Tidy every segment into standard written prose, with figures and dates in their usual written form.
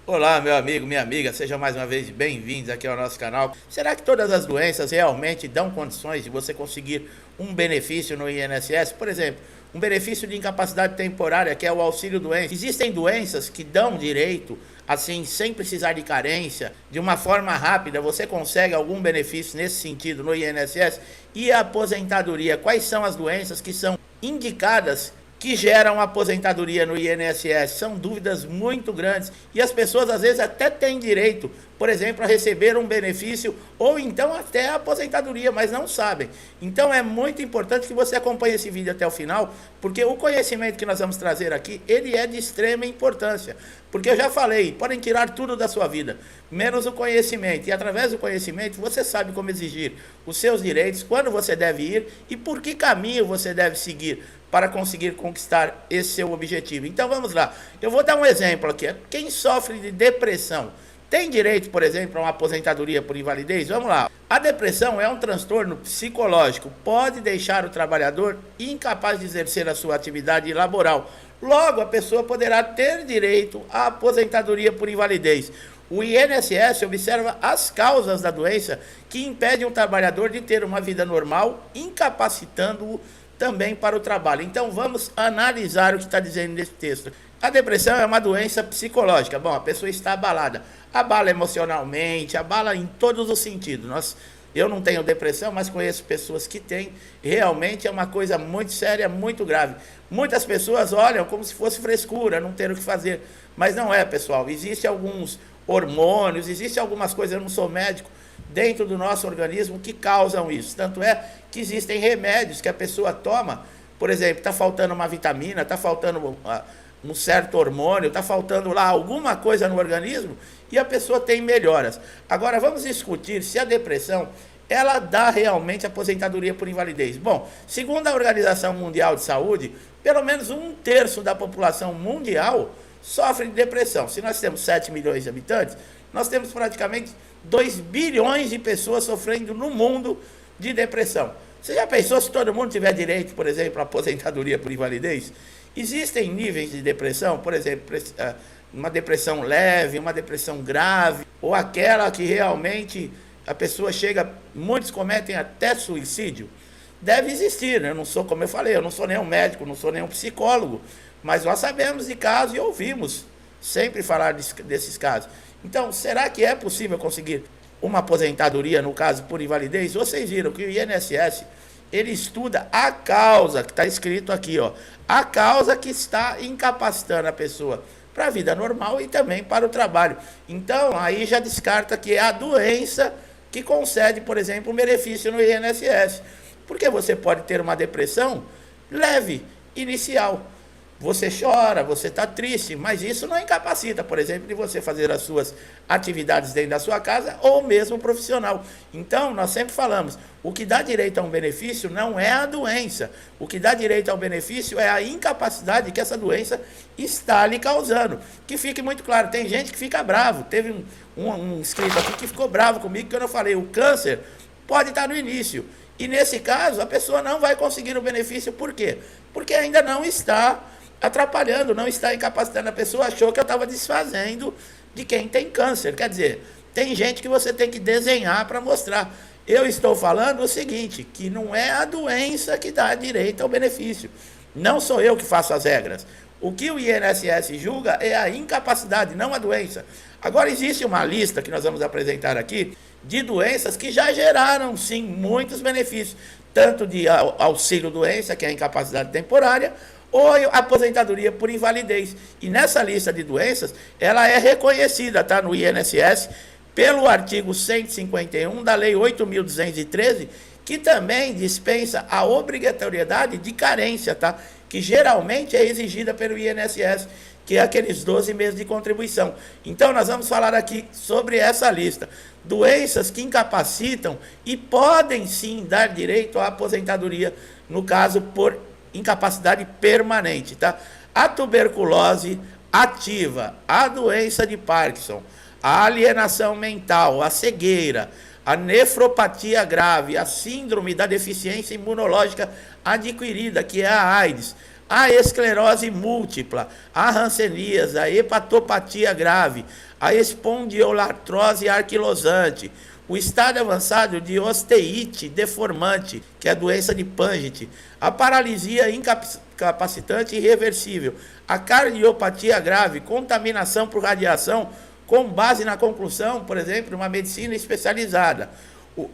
Olá, meu amigo, minha amiga, sejam mais uma vez bem-vindos aqui ao nosso canal. Será que todas as doenças realmente dão condições de você conseguir um benefício no INSS? Por exemplo, um benefício de incapacidade temporária, que é o auxílio-doença. Existem doenças que dão direito, assim, sem precisar de carência, de uma forma rápida, você consegue algum benefício nesse sentido no INSS? E a aposentadoria, quais são as doenças que são indicadas que geram aposentadoria no INSS? São dúvidas muito grandes e as pessoas às vezes até têm direito, por exemplo, a receber um benefício ou então até a aposentadoria, mas não sabem. Então é muito importante que você acompanhe esse vídeo até o final, porque o conhecimento que nós vamos trazer aqui, ele é de extrema importância. Porque eu já falei, podem tirar tudo da sua vida, menos o conhecimento. E através do conhecimento você sabe como exigir os seus direitos, quando você deve ir e por que caminho você deve seguir para conseguir conquistar esse seu objetivo. Então vamos lá, eu vou dar um exemplo aqui. Quem sofre de depressão tem direito, por exemplo, a uma aposentadoria por invalidez? Vamos lá. A depressão é um transtorno psicológico, pode deixar o trabalhador incapaz de exercer a sua atividade laboral. Logo, a pessoa poderá ter direito à aposentadoria por invalidez. O INSS observa as causas da doença que impedem o trabalhador de ter uma vida normal, incapacitando-o também para o trabalho. Então vamos analisar o que está dizendo nesse texto. A depressão é uma doença psicológica. Bom, a pessoa está abalada. Abala emocionalmente, abala em todos os sentidos. Eu não tenho depressão, mas conheço pessoas que têm. Realmente é uma coisa muito séria, muito grave. Muitas pessoas olham como se fosse frescura, não ter o que fazer. Mas não é, pessoal. Existem alguns hormônios, existem algumas coisas, eu não sou médico, dentro do nosso organismo que causam isso. Tanto é que existem remédios que a pessoa toma, por exemplo, está faltando uma vitamina, está faltando um certo hormônio, está faltando lá alguma coisa no organismo e a pessoa tem melhoras. Agora vamos discutir se a depressão ela dá realmente aposentadoria por invalidez. Bom, segundo a Organização Mundial de Saúde, pelo menos 1/3 da população mundial sofre de depressão. Se nós temos 7 milhões de habitantes, nós temos praticamente 2 bilhões de pessoas sofrendo no mundo de depressão. Você já pensou se todo mundo tiver direito, por exemplo, à aposentadoria por invalidez? Existem níveis de depressão, por exemplo, uma depressão leve, uma depressão grave, ou aquela que realmente a pessoa chega, muitos cometem até suicídio. Deve existir, né? Eu não sou, como eu falei, eu não sou nenhum médico, não sou nenhum psicólogo, mas nós sabemos de casos e ouvimos sempre falar desses casos. Então, será que é possível conseguir uma aposentadoria, no caso, por invalidez? Vocês viram que o INSS, ele estuda a causa, que está escrito aqui, ó, a causa que está incapacitando a pessoa para a vida normal e também para o trabalho. Então, aí já descarta que é a doença que concede, por exemplo, um benefício no INSS. Porque você pode ter uma depressão leve, inicial. Você chora, você está triste, mas isso não incapacita, por exemplo, de você fazer as suas atividades dentro da sua casa ou mesmo profissional. Então, nós sempre falamos, o que dá direito a um benefício não é a doença. O que dá direito ao benefício é a incapacidade que essa doença está lhe causando. Que fique muito claro, tem gente que fica bravo. Teve um inscrito aqui que ficou bravo comigo, que eu não falei, o câncer pode estar no início. E nesse caso, a pessoa não vai conseguir o benefício, por quê? Porque ainda não está atrapalhando, não está incapacitando. A pessoa achou que eu estava desfazendo de quem tem câncer. Quer dizer, tem gente que você tem que desenhar para mostrar. Eu estou falando o seguinte, que não é a doença que dá direito ao benefício. Não sou eu que faço as regras. O que o INSS julga é a incapacidade, não a doença. Agora existe uma lista que nós vamos apresentar aqui de doenças que já geraram, sim, muitos benefícios. Tanto de auxílio-doença, que é a incapacidade temporária, ou aposentadoria por invalidez. E nessa lista de doenças, ela é reconhecida, tá, no INSS, pelo artigo 151 da Lei 8.213, que também dispensa a obrigatoriedade de carência, tá, que geralmente é exigida pelo INSS, que é aqueles 12 meses de contribuição. Então, nós vamos falar aqui sobre essa lista. Doenças que incapacitam e podem, sim, dar direito à aposentadoria, no caso, por incapacidade permanente, tá? A tuberculose ativa, a doença de Parkinson, a alienação mental, a cegueira, a nefropatia grave, a síndrome da deficiência imunológica adquirida, que é a AIDS, a esclerose múltipla, a hanseníase, a hepatopatia grave, a espondiolartrose anquilosante, o estado avançado de osteite deformante, que é a doença de Paget, a paralisia incapacitante irreversível, a cardiopatia grave, contaminação por radiação, com base na conclusão, por exemplo, de uma medicina especializada,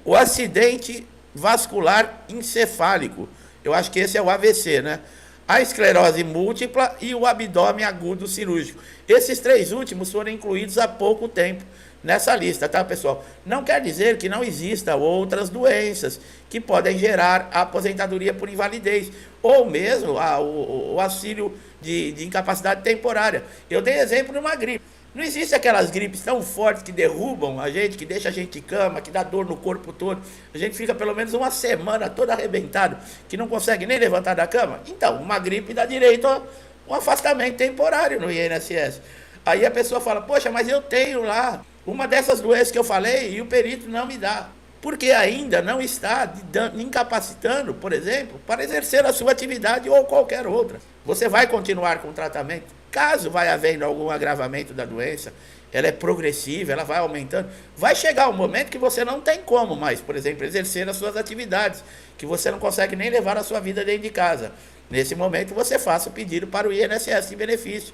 o acidente vascular encefálico, eu acho que esse é o AVC, né? A esclerose múltipla e o abdômen agudo cirúrgico. Esses 3 últimos foram incluídos há pouco tempo nessa lista, tá, pessoal? Não quer dizer que não existam outras doenças que podem gerar a aposentadoria por invalidez, ou mesmo o auxílio de incapacidade temporária. Eu dei exemplo de uma gripe. Não existe aquelas gripes tão fortes que derrubam a gente, que deixa a gente de cama, que dá dor no corpo todo. A gente fica pelo menos uma semana todo arrebentado, que não consegue nem levantar da cama. Então, uma gripe dá direito a um afastamento temporário no INSS. Aí a pessoa fala, poxa, mas eu tenho lá uma dessas doenças que eu falei e o perito não me dá. Porque ainda não está incapacitando, por exemplo, para exercer a sua atividade ou qualquer outra. Você vai continuar com o tratamento. Caso vai havendo algum agravamento da doença, ela é progressiva, ela vai aumentando, vai chegar um momento que você não tem como mais, por exemplo, exercer as suas atividades, que você não consegue nem levar a sua vida dentro de casa. Nesse momento, você faça o pedido para o INSS de benefício.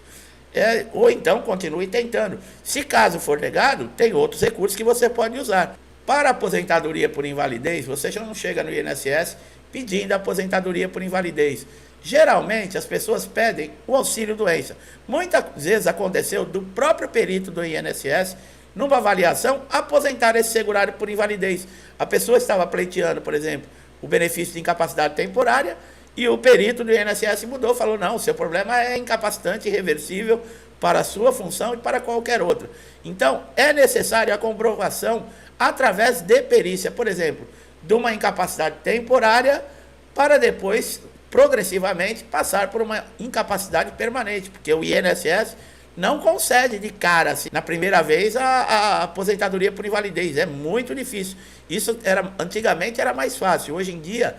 Ou então, continue tentando. Se caso for negado, tem outros recursos que você pode usar. Para aposentadoria por invalidez, você já não chega no INSS pedindo aposentadoria por invalidez. Geralmente, as pessoas pedem o auxílio-doença. Muitas vezes aconteceu do próprio perito do INSS, numa avaliação, aposentar esse segurado por invalidez. A pessoa estava pleiteando, por exemplo, o benefício de incapacidade temporária, e o perito do INSS mudou, falou, não, o seu problema é incapacitante irreversível para a sua função e para qualquer outra. Então, é necessária a comprovação através de perícia, por exemplo, de uma incapacidade temporária, para depois progressivamente passar por uma incapacidade permanente, porque o INSS não concede de cara, assim, na primeira vez, a aposentadoria por invalidez. É muito difícil. Isso antigamente era mais fácil. Hoje em dia,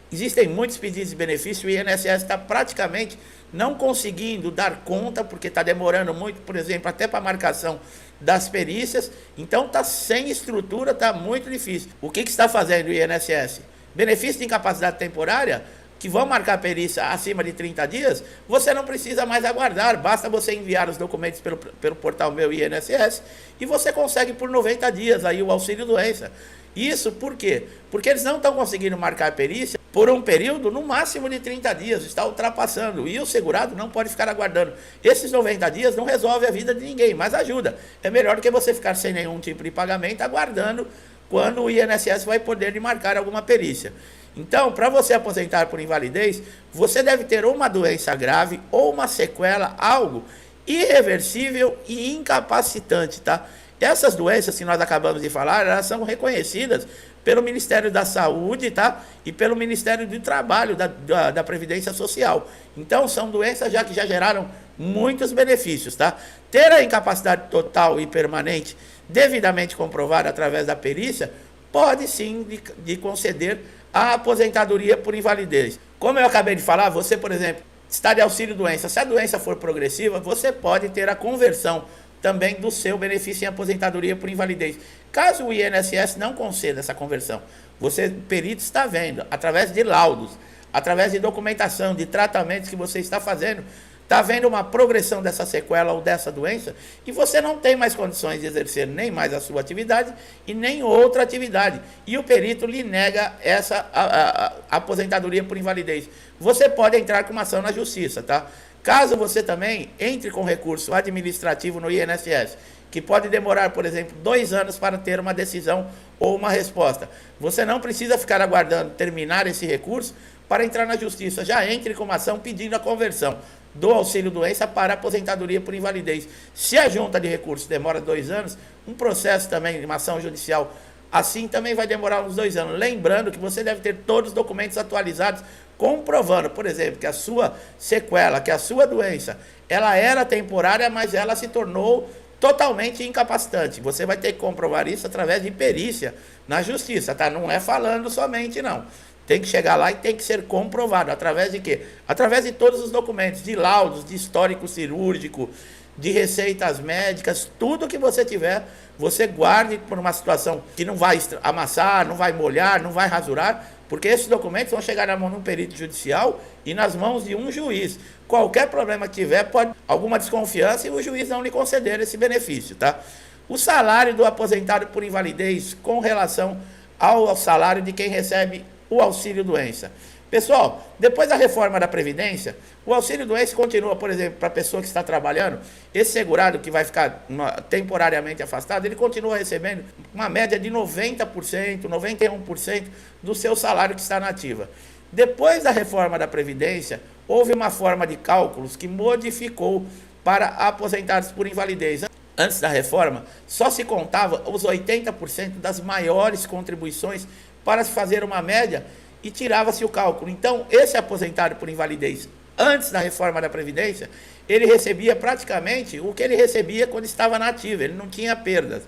existem muitos pedidos de benefício, o INSS está praticamente não conseguindo dar conta, porque está demorando muito, por exemplo, até para a marcação das perícias. Então, está sem estrutura, está muito difícil. O que está fazendo o INSS? Benefício de incapacidade temporária, que vão marcar a perícia acima de 30 dias, você não precisa mais aguardar, basta você enviar os documentos pelo portal Meu INSS e você consegue por 90 dias aí o auxílio-doença. Isso por quê? Porque eles não estão conseguindo marcar a perícia por um período no máximo de 30 dias, está ultrapassando, e o segurado não pode ficar aguardando. Esses 90 dias não resolve a vida de ninguém, mas ajuda. É melhor do que você ficar sem nenhum tipo de pagamento, aguardando quando o INSS vai poder marcar alguma perícia. Então, para você aposentar por invalidez, você deve ter uma doença grave ou uma sequela, algo irreversível e incapacitante, tá? Essas doenças que nós acabamos de falar, elas são reconhecidas pelo Ministério da Saúde, tá? E pelo Ministério do Trabalho, da Previdência Social. Então, são doenças que já geraram muitos benefícios, tá? Ter a incapacidade total e permanente devidamente comprovada através da perícia, pode sim de conceder a aposentadoria por invalidez. Como eu acabei de falar, você, por exemplo, está de auxílio-doença. Se a doença for progressiva, você pode ter a conversão também do seu benefício em aposentadoria por invalidez. Caso o INSS não conceda essa conversão, você, perito, está vendo, através de laudos, através de documentação, de tratamentos que você está fazendo, está vendo uma progressão dessa sequela ou dessa doença, e você não tem mais condições de exercer nem mais a sua atividade e nem outra atividade. E o perito lhe nega essa aposentadoria por invalidez. Você pode entrar com uma ação na justiça, tá? Caso você também entre com recurso administrativo no INSS, que pode demorar, por exemplo, 2 anos para ter uma decisão ou uma resposta. Você não precisa ficar aguardando terminar esse recurso para entrar na justiça. Já entre com uma ação pedindo a conversão do auxílio-doença para aposentadoria por invalidez. Se a junta de recursos demora 2 anos, um processo também, uma ação judicial, assim também vai demorar uns 2 anos. Lembrando que você deve ter todos os documentos atualizados, comprovando, por exemplo, que a sua sequela, que a sua doença, ela era temporária, mas ela se tornou totalmente incapacitante. Você vai ter que comprovar isso através de perícia na justiça, tá? Não é falando somente, não. Tem que chegar lá e tem que ser comprovado. Através de quê? Através de todos os documentos, de laudos, de histórico cirúrgico, de receitas médicas, tudo que você tiver, você guarde por uma situação que não vai amassar, não vai molhar, não vai rasurar, porque esses documentos vão chegar na mão de um perito judicial e nas mãos de um juiz. Qualquer problema que tiver, pode alguma desconfiança e o juiz não lhe conceder esse benefício, tá? O salário do aposentado por invalidez com relação ao salário de quem recebe o auxílio-doença. Pessoal, depois da reforma da Previdência, o auxílio-doença continua, por exemplo, para a pessoa que está trabalhando, esse segurado que vai ficar temporariamente afastado, ele continua recebendo uma média de 90%, 91% do seu salário que está na ativa. Depois da reforma da Previdência, houve uma forma de cálculos que modificou para aposentados por invalidez. Antes da reforma, só se contava os 80% das maiores contribuições para se fazer uma média e tirava-se o cálculo. Então, esse aposentado por invalidez, antes da reforma da Previdência, ele recebia praticamente o que ele recebia quando estava na ativa, ele não tinha perdas.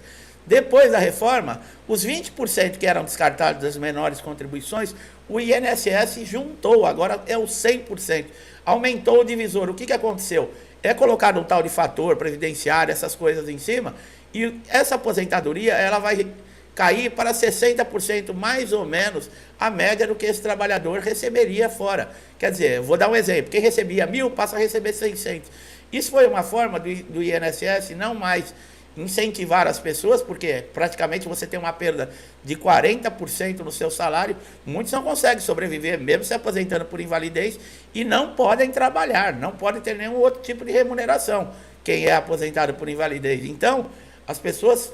Depois da reforma, os 20% que eram descartados das menores contribuições, o INSS juntou, agora é o 100%, aumentou o divisor. O que aconteceu? É colocado um tal de fator previdenciário, essas coisas em cima, e essa aposentadoria ela vai cair para 60% mais ou menos a média do que esse trabalhador receberia fora. Quer dizer, vou dar um exemplo, quem recebia 1.000 passa a receber 600. Isso foi uma forma do INSS não mais incentivar as pessoas, porque praticamente você tem uma perda de 40% no seu salário, muitos não conseguem sobreviver, mesmo se aposentando por invalidez, e não podem trabalhar, não podem ter nenhum outro tipo de remuneração, quem é aposentado por invalidez. Então, as pessoas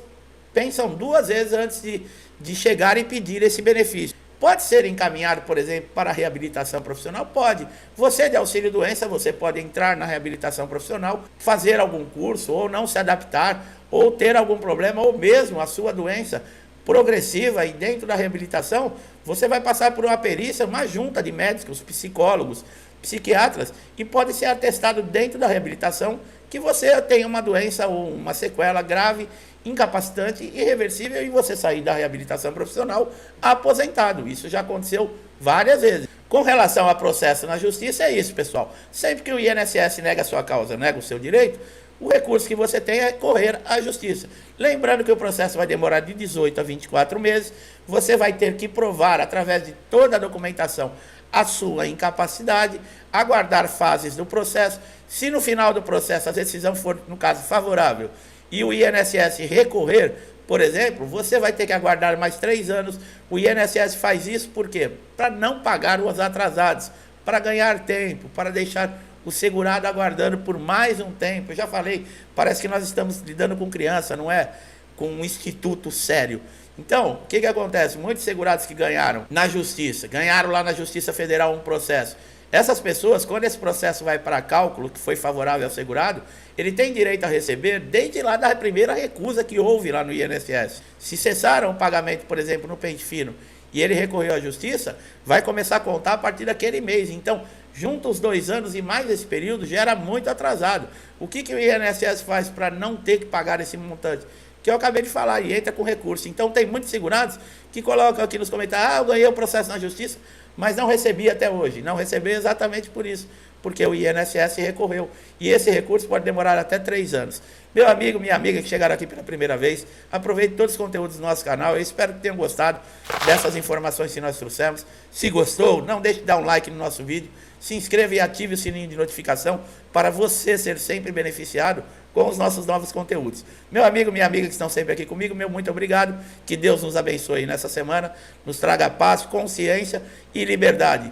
pensam duas vezes antes de chegar e pedir esse benefício. Pode ser encaminhado, por exemplo, para a reabilitação profissional? Pode. Você de auxílio-doença, você pode entrar na reabilitação profissional, fazer algum curso, ou não se adaptar, ou ter algum problema, ou mesmo a sua doença progressiva, e dentro da reabilitação, você vai passar por uma perícia, uma junta de médicos, psicólogos, psiquiatras, e pode ser atestado dentro da reabilitação que você tem uma doença ou uma sequela grave, incapacitante, irreversível, e você sair da reabilitação profissional aposentado. Isso já aconteceu várias vezes. Com relação a processo na justiça, é isso, pessoal. Sempre que o INSS nega a sua causa, nega o seu direito, o recurso que você tem é correr à justiça. Lembrando que o processo vai demorar de 18 a 24 meses, você vai ter que provar, através de toda a documentação, a sua incapacidade, aguardar fases do processo. Se no final do processo a decisão for, no caso, favorável, e o INSS recorrer, por exemplo, você vai ter que aguardar mais 3 anos. O INSS faz isso por quê? Para não pagar os atrasados, para ganhar tempo, para deixar o segurado aguardando por mais um tempo. Eu já falei, parece que nós estamos lidando com criança, não é com um instituto sério. Então, o que acontece? Muitos segurados que ganharam na justiça, ganharam lá na Justiça Federal um processo. Essas pessoas, quando esse processo vai para cálculo, que foi favorável ao segurado, ele tem direito a receber desde lá da primeira recusa que houve lá no INSS. Se cessaram o pagamento, por exemplo, no pente fino, e ele recorreu à justiça, vai começar a contar a partir daquele mês. Então, junta os 2 anos e mais esse período, já era muito atrasado. O que o INSS faz para não ter que pagar esse montante? Que eu acabei de falar, e entra com recurso. Então, tem muitos segurados que colocam aqui nos comentários, eu ganhei o processo na justiça, mas não recebi até hoje. Não recebi exatamente por isso, porque o INSS recorreu. E esse recurso pode demorar até 3 anos. Meu amigo, minha amiga que chegaram aqui pela primeira vez, aproveite todos os conteúdos do nosso canal. Eu espero que tenham gostado dessas informações que nós trouxemos. Se gostou, não deixe de dar um like no nosso vídeo. Se inscreva e ative o sininho de notificação para você ser sempre beneficiado com os nossos novos conteúdos. Meu amigo, minha amiga que estão sempre aqui comigo, meu muito obrigado. Que Deus nos abençoe nessa semana, nos traga paz, consciência e liberdade.